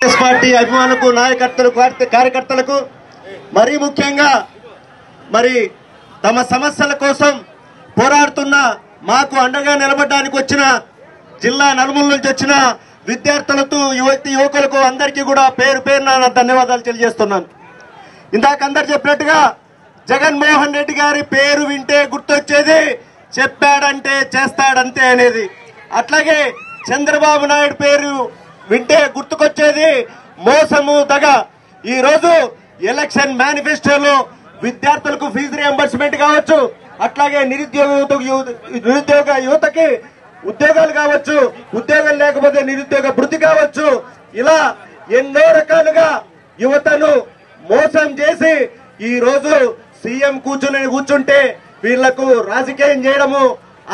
Congress party అభిమానులకు, నాయకర్తలకు, కార్యకర్తలకు మరీ ముఖ్యంగా మరి తమ సమస్యల కోసం పోరాడుతున్న మాకు అండగా నిలబడడానికి వచ్చిన జిల్లా నలుమూల నుంచి వచ్చిన విద్యార్థులకు, యువకులకు అందరికీ కూడా పేరు పేరున ధన్యవాదాలు తెలియజేస్తున్నాను. ఇందాక అందరు చెప్పినట్టుగా జగన్మోహన్ రెడ్డి గారి పేరు వింటే గుర్తొచ్చేది చెప్పాడంటే చేస్తాడంతే అనేది. అట్లాగే చంద్రబాబు నాయుడు పేరు వింటే గుర్తుకొచ్చేది మోసము, దగ. ఈ రోజు ఎలక్షన్ మేనిఫెస్టోలో విద్యార్థులకు ఫీజు రియంబర్స్మెంట్ కావచ్చు, అట్లాగే నిరుద్యోగ యువతకి ఉద్యోగాలు కావచ్చు, ఉద్యోగాలు లేకపోతే నిరుద్యోగ భృతి కావచ్చు, ఇలా ఎన్నో రకాలుగా యువతను మోసం చేసి ఈ రోజు సీఎం కూర్చుంటే వీళ్లకు రాజకీయం చేయడము,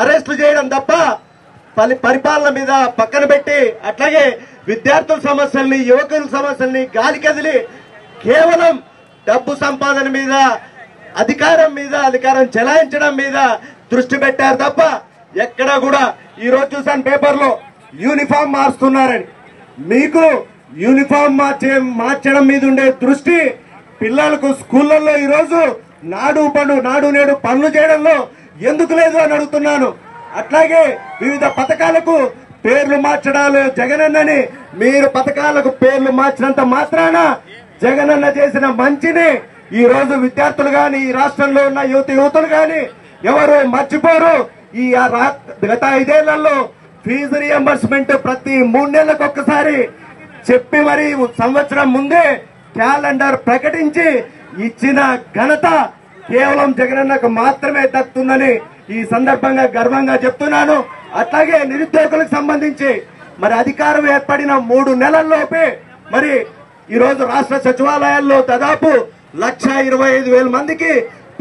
అరెస్టు చేయడం తప్ప పరిపాలన మీద పక్కన పెట్టి, అట్లాగే విద్యార్థుల సమస్యల్ని, యువకుల సమస్యల్ని గాలి కదిలి కేవలం డబ్బు సంపాదన మీద, అధికారం చెలాయించడం మీద దృష్టి పెట్టారు తప్ప ఎక్కడా కూడా. ఈ రోజు చూసాను పేపర్లో యూనిఫామ్ మారుస్తున్నారని. మీకు యూనిఫామ్ మార్చడం మీద ఉండే దృష్టి పిల్లలకు స్కూళ్లలో ఈరోజు నాడు నేడు పనులు చేయడంలో ఎందుకు లేదు అని అడుగుతున్నాను. అట్లాగే వివిధ పథకాలకు పేర్లు మార్చడాలు జగనన్నని, మీరు పథకాలకు పేర్లు మార్చినంత మాత్రాన జగనన్న చేసిన మంచిని ఈ రోజు విద్యార్థులు గాని, ఈ రాష్ట్రంలో ఉన్న యువతులు గాని ఎవరు మర్చిపోరు. ఈ గత 5 ఏళ్లలో ఫీజు రియంబర్స్మెంట్ ప్రతి 3 నెలలకు ఒక్కసారి చెప్పి మరి సంవత్సరం ముందే క్యాలెండర్ ప్రకటించి ఇచ్చిన ఘనత కేవలం జగనన్నకు మాత్రమే దక్కుతుందని ఈ సందర్భంగా గర్వంగా చెప్తున్నాను. అట్లాగే నిరుద్యోగులకు సంబంధించి మరి అధికారం ఏర్పడిన 3 నెలల్లోపే మరి ఈ రోజు రాష్ట్ర సచివాలయాల్లో దాదాపు 1,25,000 మందికి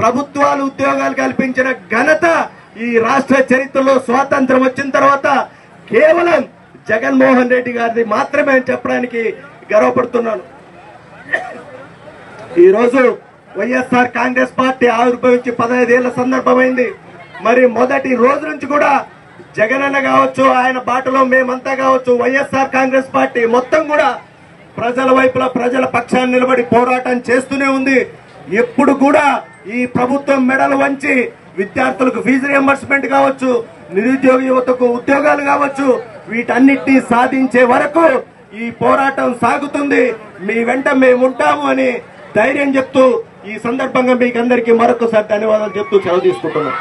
ప్రభుత్వాలు ఉద్యోగాలు కల్పించిన ఘనత ఈ రాష్ట్ర చరిత్రలో స్వాతంత్రం వచ్చిన తర్వాత కేవలం జగన్మోహన్ రెడ్డి గారిది మాత్రమే చెప్పడానికి గర్వపడుతున్నాను. ఈ రోజు వైఎస్ఆర్ కాంగ్రెస్ పార్టీ ఆవిర్భవించి 15 ఏళ్ల సందర్భమైంది. మరి మొదటి రోజు నుంచి కూడా జగనన్న కావచ్చు, ఆయన బాటలో మేమంతా కావచ్చు, వైఎస్ఆర్ కాంగ్రెస్ పార్టీ మొత్తం కూడా ప్రజల వైపులా, ప్రజల పక్షాన్ని నిలబడి పోరాటం చేస్తూనే ఉంది. ఎప్పుడు కూడా ఈ ప్రభుత్వం మెడలు వంచి విద్యార్థులకు ఫీజు రియంబర్స్మెంట్ కావచ్చు, నిరుద్యోగ యువతకు ఉద్యోగాలు కావచ్చు, వీటన్నిటినీ సాధించే వరకు ఈ పోరాటం సాగుతుంది. మీ వెంట మేము ఉంటాము అని ధైర్యం చెప్తూ ఈ సందర్భంగా మీకు అందరికీ మరొకసారి ధన్యవాదాలు చెప్తూ సెలవు తీసుకుంటున్నాం.